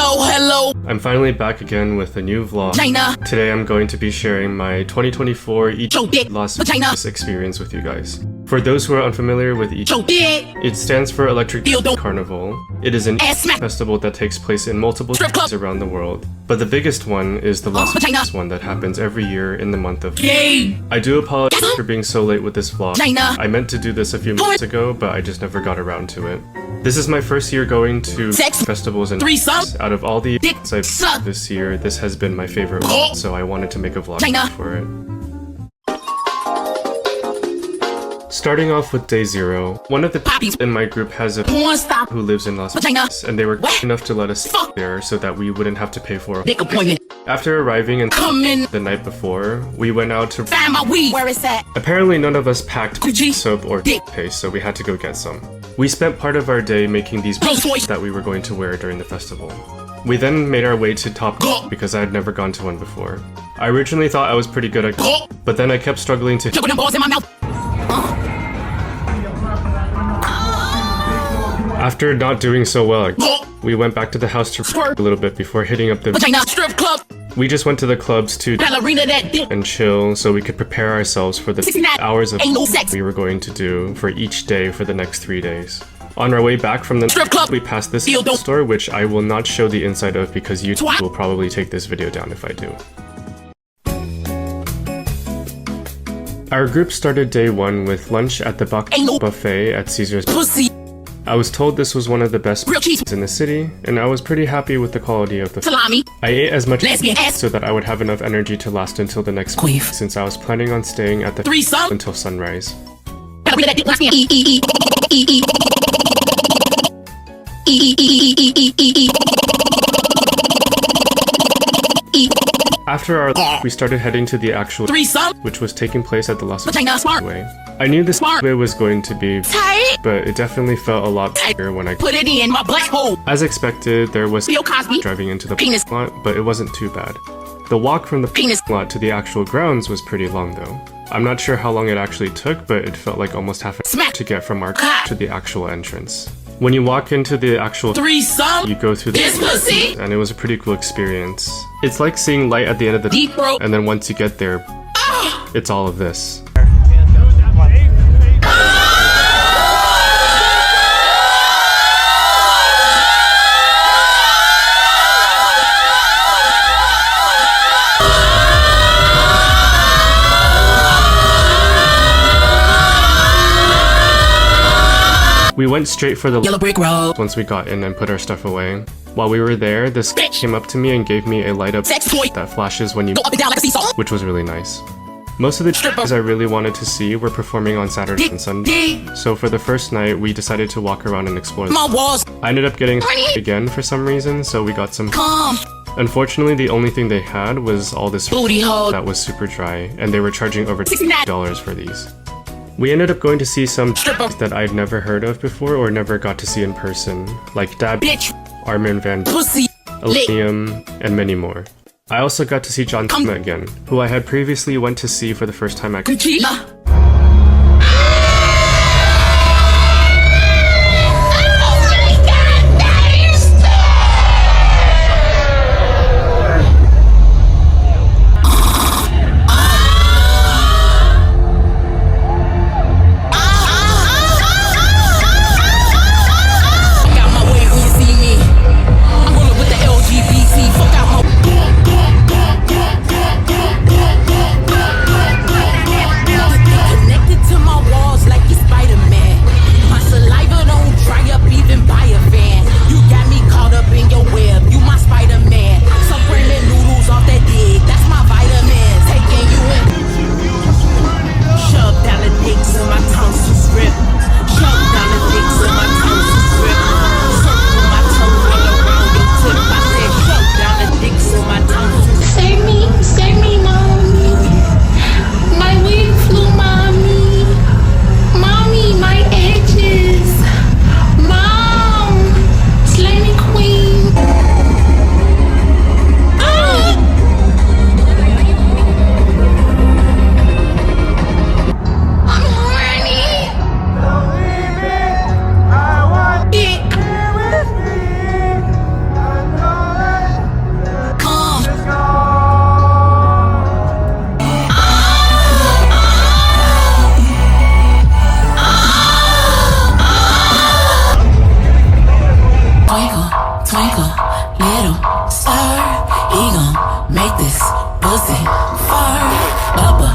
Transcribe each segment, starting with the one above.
Hello. I'm finally back again with a new vlog. Today I'm going to be sharing my 2024 EDC Las V3rgas experience with you guys. For those who are unfamiliar with EDC, it stands for Electric Carnival. It is an festival that takes place in multiple cities around the world. But the biggest one is the Las V3rgas one that happens every year in the month of May. I do apologize for being so late with this vlog. I meant to do this a few months ago, but I just never got around to it. This is my first year going to festivals, and out of all the events I've this year, this has been my favorite one, so I wanted to make a vlog for it. Starting off with day 0, one of the people in my group has a who lives in Las Vegas, and they were kind enough to let us there so that we wouldn't have to pay for it. After arriving and the night before, we went out to Where is that? Apparently none of us packed soap or toothpaste, so we had to go get some. We spent part of our day making these that we were going to wear during the festival. We then made our way to Top because I had never gone to one before. I originally thought I was pretty good at but then I kept struggling to After not doing so well, we went back to the house to a little bit before hitting up the strip club. We just went to the clubs to and chill so we could prepare ourselves for the hours of we were going to do for each day for the next 3 days. On our way back from the strip club, we passed this store, which I will not show the inside of because YouTube will probably take this video down if I do. Our group started day 1 with lunch at the buffet at Caesar's. I was told this was one of the best in the city, and I was pretty happy with the quality of the salami. I ate as much so that I would have enough energy to last until the next week, since I was planning on staying at the until sunrise. After our we started heading to the actual which was taking place at the Las Vegas Way. I knew this way was going to be but it definitely felt a lot bigger when I put it in my black hole. As expected, there was driving into the lot, but it wasn't too bad. The walk from the lot to the actual grounds was pretty long though. I'm not sure how long it actually took, but it felt like almost half an hour to get from our to the actual entrance. When you walk into the actual you go through the and it was a pretty cool experience. It's like seeing light at the end of the and then once you get there, it's all of this. We went straight for the yellow brick road once we got in and put our stuff away. While we were there, this came up to me and gave me a light up that flashes when you go up and down like a seesaw, which was really nice. Most of the strippers I really wanted to see were performing on Saturday and Sunday, so for the first night we decided to walk around and explore. I ended up getting again for some reason, so we got some. Unfortunately, the only thing they had was all this that was super dry, and they were charging over $60 for these. We ended up going to see some that I'd never heard of before or never got to see in person, like Dab, Armin van Alinium, and many more. I also got to see John Cena again, who I had previously went to see for the first time at Twinkle, little star, he gon' make this pussy fart. Bubba,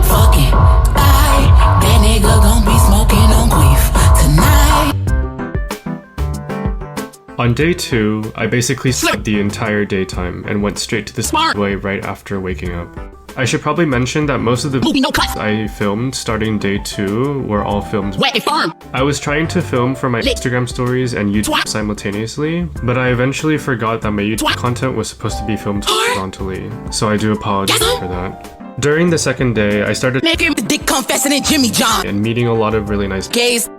fucking thigh. That nigga gon' be smoking on queef tonight. On day 2, I basically slept the entire daytime and went straight to the speedway right after waking up. I should probably mention that most of the videos I filmed starting day 2 were all filmed. I was trying to film for my Instagram stories and YouTube simultaneously, but I eventually forgot that my YouTube content was supposed to be filmed horizontally, so I do apologize for that. During the second day, I started making the dick confessing in Jimmy John and meeting a lot of really nice gays.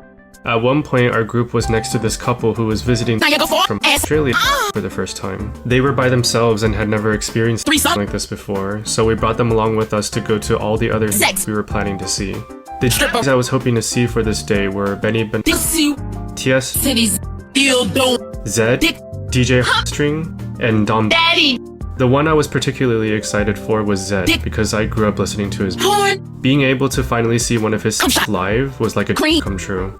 At one point, our group was next to this couple who was visiting from Australia for the first time. They were by themselves and had never experienced something like this before, so we brought them along with us to go to all the other we were planning to see. The DJs I was hoping to see for this day were Benny Ben, TS, Zed, DJ String, and Dom. The one I was particularly excited for was Zed, because I grew up listening to his music. Being able to finally see one of his songs live was like a dream come true.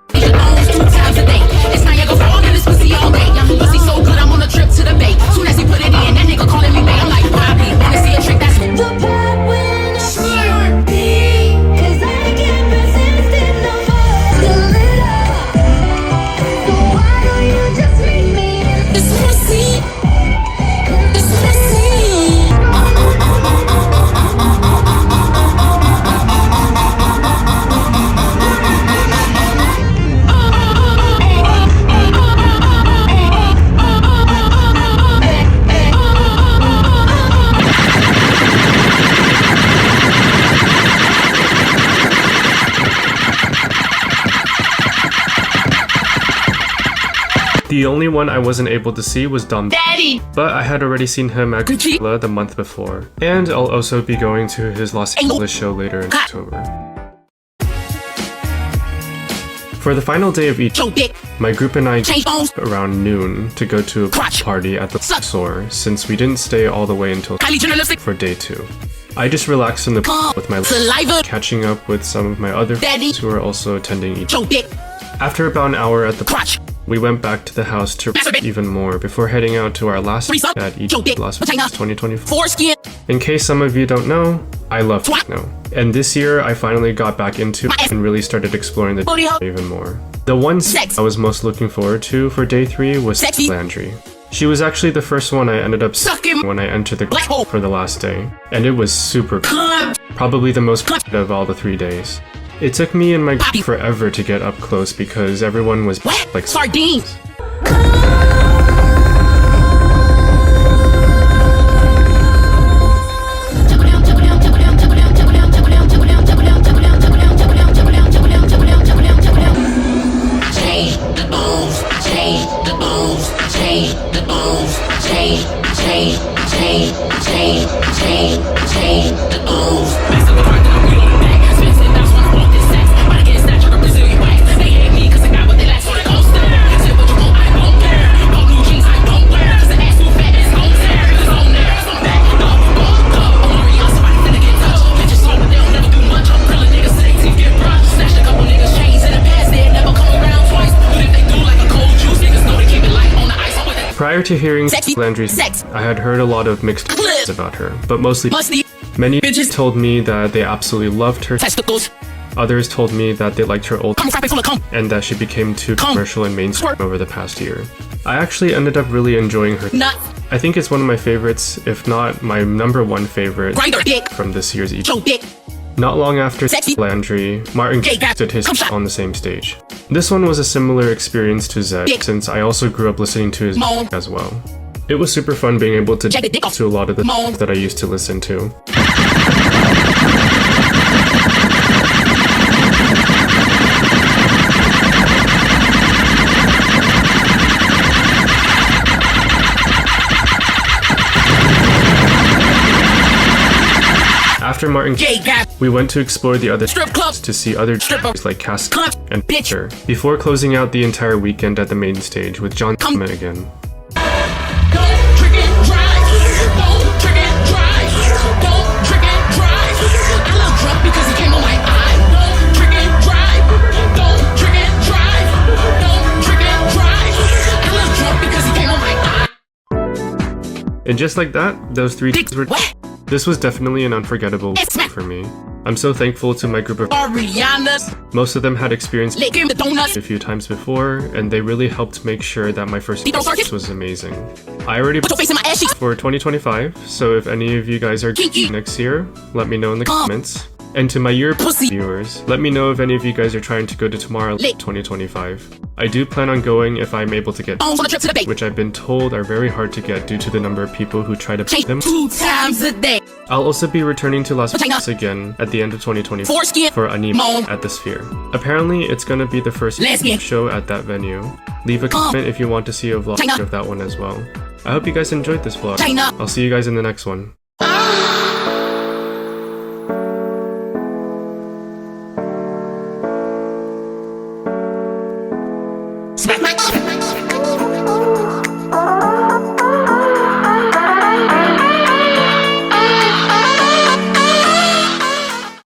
The only one I wasn't able to see was Dom, but I had already seen him at Coachella the month before, and I'll also be going to his Los Angeles show later in October. For the final day of each, my group and I around noon to go to a party at the Soar, since we didn't stay all the way until for day 2. I just relaxed in the with my catching up with some of my other friends who were also attending each. After about an hour at the we went back to the house to rest even more before heading out to our last at EDC Las V3rgas 2024. In case some of you don't know, I love techno, and this year I finally got back into it and really started exploring the even more. The one I was most looking forward to for day 3 was Landry. She was actually the first one I ended up sucking when I entered the club for the last day, and it was super cool. Probably the most of all the 3 days. It took me and my group forever to get up close because everyone was like sardines. Prior to hearing Landry's, I had heard a lot of mixed about her, but mostly many bitches told me that they absolutely loved her testicles. Others told me that they liked her old and that she became too commercial and mainstream over the past year. I actually ended up really enjoying her. I think it's one of my favorites, if not my number 1 favorite from this year's EDC. Not long after Landry, Martin did his on the same stage. This one was a similar experience to Zed, since I also grew up listening to his as well. It was super fun being able to to a lot of the that I used to listen to. After Martin, we went to explore the other strip clubs to see other strippers like Cass and Pitcher, before closing out the entire weekend at the main stage with John again. Because he And just like that, those 3 days were... This was definitely an unforgettable for me. I'm so thankful to my group of most of them had experienced a few times before, and they really helped make sure that my first was amazing. I already for 2025, so if any of you guys are next year, let me know in the comments. And to my European viewers, let me know if any of you guys are trying to go to Tomorrowland 2025. I do plan on going if I'm able to get which I've been told are very hard to get due to the number of people who try to pay them 2 times a day. I'll also be returning to Las Vegas again at the end of 2024 for Anime at the Sphere. Apparently, it's gonna be the first show at that venue. Leave a comment if you want to see a vlog of that one as well. I hope you guys enjoyed this vlog. I'll see you guys in the next one. Smack my